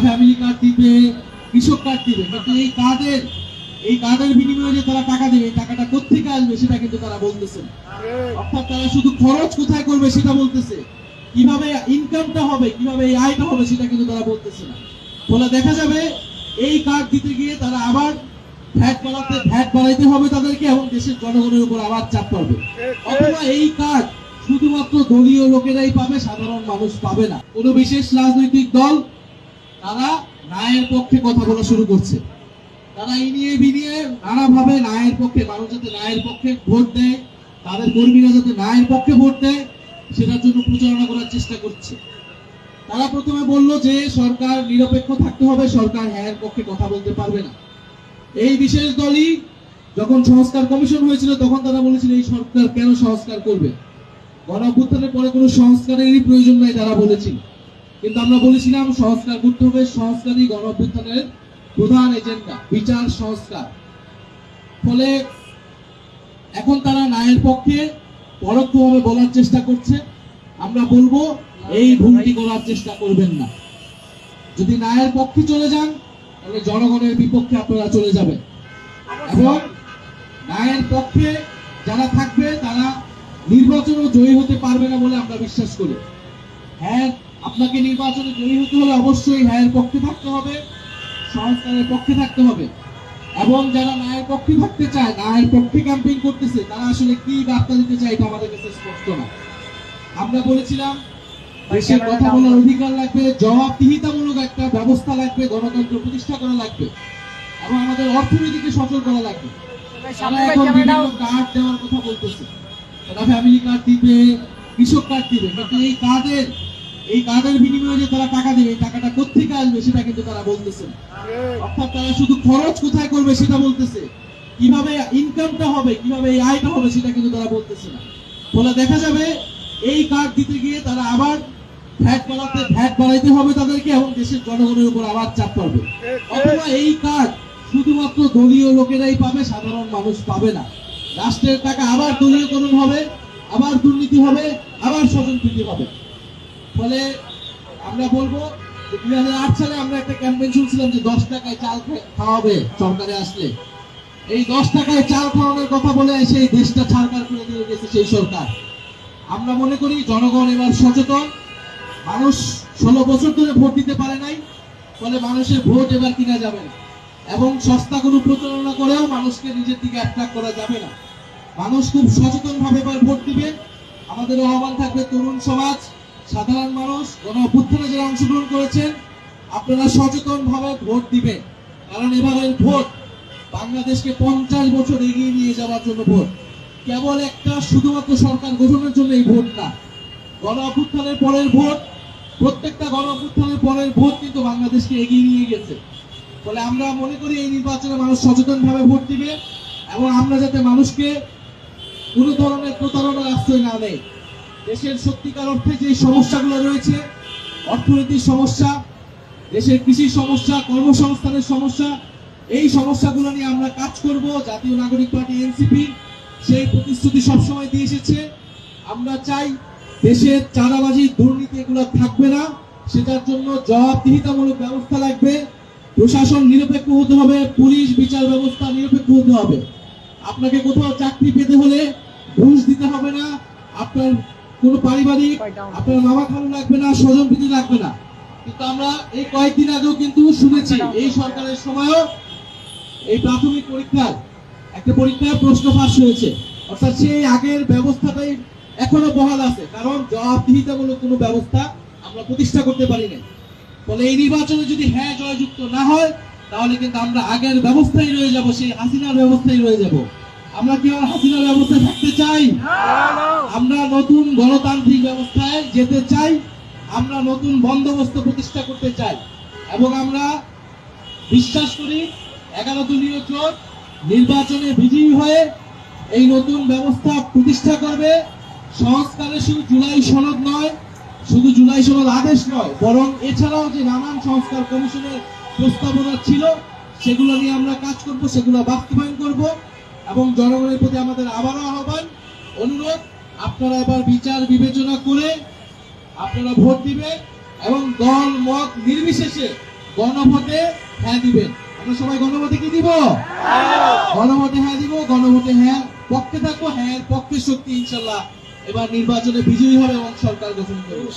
Family card দিবে, কৃষক card দিবে, কিন্তু এই কার্ডের বিনিময়ে যে তারা টাকা দেবে, টাকাটা কোত্থেকে আসবে সেটা কিন্তু তারা বলতেছে না। অর্থাৎ তারা শুধু খরচ কোথায় করবে সেটা বলতেছে, কিভাবে ইনকামটা হবে, কিভাবে এই আয়টা হবে সেটা কিন্তু তারা বলতেছে না। ফলে দেখা যাবে এই কার্ড দিতে গিয়ে তারা আবার ভ্যাট বাড়াইতে হবে তাদেরকে, এবং দেশের জনগণের উপর আবার চাপ পড়বে। অথবা এই কার্ড শুধুমাত্র দলীয় লোকেরাই পাবে, সাধারণ মানুষ পাবে না। কোন বিশেষ রাজনৈতিক দল তারা ন্যায়ের পক্ষে কথা বলা শুরু করছে। তারা ইনিয়ে বিনিয়ে নানাভাবে ন্যায়ের পক্ষে, মানুষ যাতে ন্যায়ের পক্ষে ভোট দেয়, তাদের কর্মীরা যাতে ন্যায়ের পক্ষে ভোট দেয়, সেটার জন্য প্রচারণা করার চেষ্টা করছে। তারা প্রথমে বললো যে সরকার নিরপেক্ষ থাকতে হবে, সরকার হ্যাঁ পক্ষে কথা বলতে পারবে না। এই বিশেষ দলই যখন সংস্কার কমিশন হয়েছিল তখন তারা বলেছিল এই সরকার কেন সংস্কার করবে, গণ অভ্যুত্থানের পরে কোনো সংস্কারেরই প্রয়োজন নাই তারা বলেছিল। কিন্তু আমরা বলেছিলাম সংস্কার করতে হবে, সংস্কারই গণ অভ্যুত্থানের প্রধান এজেন্ডা, বিচার সংস্কার। ফলে এখন তারা ন্যায়ের পক্ষে পরোক্ষভাবে বলার চেষ্টা করছে। আমরা বলবো এই ভুলটি করার চেষ্টা করবেন না। যদি ন্যায়ের পক্ষে চলে যান তাহলে জনগণের বিপক্ষে আপনারা চলে যাবেন, এবং ন্যায়ের পক্ষে যারা থাকবে তারা নির্বাচনে জয়ী হতে পারবে না বলে আমরা বিশ্বাস করি। হ্যাঁ, আপনাকে নির্বাচনে জয়ী হতে হলে অবশ্যই হ্যাঁ পক্ষে থাকতে হবে, সংস্কারের পক্ষে থাকতে হবে, এবং যারা ন্যায়ের পক্ষে থাকতে চায়, ন্যায়ের পক্ষে ক্যাম্পেইন করতেছে, তারা আসলে কি বার্তা দিতে চায় এটা আমাদের কাছে স্পষ্ট না। আমরা বলেছিলাম দেশের কথা বলার অধিকার লাগবে, জবাবদিহিতামূলক একটা ব্যবস্থা লাগবে, গণতন্ত্র প্রতিষ্ঠা করা লাগবে, এবং আমাদের অর্থনীতিকে সচল করা লাগবে। তারা এখন বিভিন্ন কার্ড দেওয়ার কথা বলতেছে, তারা ফ্যামিলি কার্ড দিবে, কৃষক কার্ড দিবে, কিন্তু এই কার্ডের বিনিময়ে যে তারা টাকা দেবে, টাকাটা কোত্থেকে আসবে সেটা কিন্তু তারা বলতেছে না। অর্থাৎ তারা শুধু খরচ কোথায় করবে সেটা বলতেছে, কিভাবে ইনকামটা হবে, কিভাবে এই আয়টা হবে সেটা কিন্তু তারা বলতেছে না। ফলে দেখা যাবে এই কার্ড দিতে গিয়ে তারা আবার ভ্যাট বাড়াইতে হবে তাদেরকে, এবং দেশের জনগণের উপর আবার চাপ পড়বে। অথবা এই কার্ড শুধুমাত্র দলীয় লোকেরাই পাবে, সাধারণ মানুষ পাবে না। রাষ্ট্রের টাকা আবার দলীয়করণ হবে, আবার দুর্নীতি হবে, আবার স্বজনপ্রীতি হবে। ফলে আমরা বলবো যে 2008 সালে আমরা একটা ক্যাম্পেইন শুনছিলাম যে 10 টাকায় চাল খাওয়াবে সরকারে আসলে। এই 10 টাকায় চাল খাওয়ানোর কথা বলে সেই দেশটা ছাড়কার করে দিয়ে গেছে সেই সরকার। আমরা মনে করি জনগণ এবার সচেতন, মানুষ 16 বছর ধরে ভোট দিতে পারে নাই, ফলে মানুষের ভোট এবার কিনা যাবে না, এবং সস্তা কোনো প্রচারণা করেও মানুষকে নিজের দিকে অ্যাট্রাক্ট করা যাবে না। মানুষ খুব সচেতন ভাবে এবার ভোট দিবে। আমাদের আহ্বান থাকবে তরুণ সমাজ, সাধারণ মানুষ, গণ অভ্যুত্থানে যারা অংশগ্রহণ করেছেন, আপনারা সচেতন ভাবে ভোট দিবেন, কারণ এবারের ভোট বাংলাদেশকে 50 বছর এগিয়ে নিয়ে যাওয়ার জন্য ভোট। কেবল একটা শুধুমাত্র সরকার গঠনের জন্য এই ভোট না, গণ অভ্যুত্থানের পরের ভোট, প্রত্যেকটা গণ অভ্যুত্থানের পরের ভোট কিন্তু বাংলাদেশকে এগিয়ে নিয়ে গেছে। ফলে আমরা মনে করি এই নির্বাচনে মানুষ সচেতন ভাবে ভোট দিবে, এবং আমরা যাতে মানুষকে কোনো ধরনের প্রতারণার আশ্রয় না দেয়। দেশের সত্যিকার অর্থে যে সমস্যাগুলো রয়েছে, অর্থনীতির সমস্যা, দেশের কৃষির সমস্যা, কর্মসংস্থানের সমস্যা, এই সমস্যাগুলো নিয়ে আমরা কাজ করব। জাতীয় নাগরিক পার্টি এনসিপি সেই প্রতিশ্রুতি সবসময় দিয়ে এসেছে। আমরা চাই দেশের চাঁদাবাজি, দুর্নীতি এগুলো থাকবে না, সেটার জন্য জবাবদিহিতামূলক ব্যবস্থা লাগবে, প্রশাসন নিরপেক্ষ হতে হবে, পুলিশ বিচার ব্যবস্থা নিরপেক্ষ হতে হবে। আপনাকে কোথাও চাকরি পেতে হলে ঘুষ দিতে হবে না, আপনার কোনো পারিবারিক, আপনার মামা খালু লাগবে না, স্বজনপ্রীতি লাগবে না। কিন্তু আমরা এই কয়েকদিন আগেও কিন্তু শুনেছি এই সরকারের সময়ও এই প্রাথমিক পরীক্ষার একটা পরীক্ষায় প্রশ্ন ফাঁস হয়েছে, অর্থাৎ সেই আগের ব্যবস্থাটাই এখনো বহাল আছে, কারণ জবাবদিহিতামূলক কোনো ব্যবস্থা আমরা প্রতিষ্ঠা করতে পারি না। ফলে এই নির্বাচনে যদি হ্যাঁ জয়যুক্ত না হয় তাহলে কিন্তু আমরা আগের ব্যবস্থায় রয়ে যাব, সেই হাসিনার ব্যবস্থায় রয়ে যাব। আমরা কি আর হাসিনার ব্যবস্থায় থাকতে চাই? আমরা নতুন গণতান্ত্রিক ব্যবস্থায় যেতে চাই, আমরা নতুন বন্দোবস্ত প্রতিষ্ঠা করতে চাই, এবং আমরা বিশ্বাস করি 11 দলীয় জোট নির্বাচনে বিজয়ী হয়ে এই নতুন ব্যবস্থা প্রতিষ্ঠা করবে। সংস্কারে শুধু জুলাই সনদ নয়, শুধু জুলাই সনদ আদেশ নয়, বরং এছাড়াও যে নানান সংস্কার কমিশনের প্রস্তাবনা ছিল সেগুলো নিয়ে আমরা কাজ করব, সেগুলো বাস্তবায়ন করব। এবং জনগণের প্রতি আমাদের আবারও আহ্বান, অনুরোধ, আপনারা এবার বিচার বিবেচনা করে আপনারা ভোট দিবেন, এবং দল মত নির্বিশেষে গণভোটে হ্যাঁ দিবেন। আমরা সবাই গণভোটে কি দিব? গণভোটে হ্যাঁ দিব, গণভোটে হ্যাঁ পক্ষে থাকবো, হ্যাঁ পক্ষের শক্তি ইনশাল্লাহ এবার নির্বাচনে বিজয়ী হবে এবং সরকার গঠন করবে।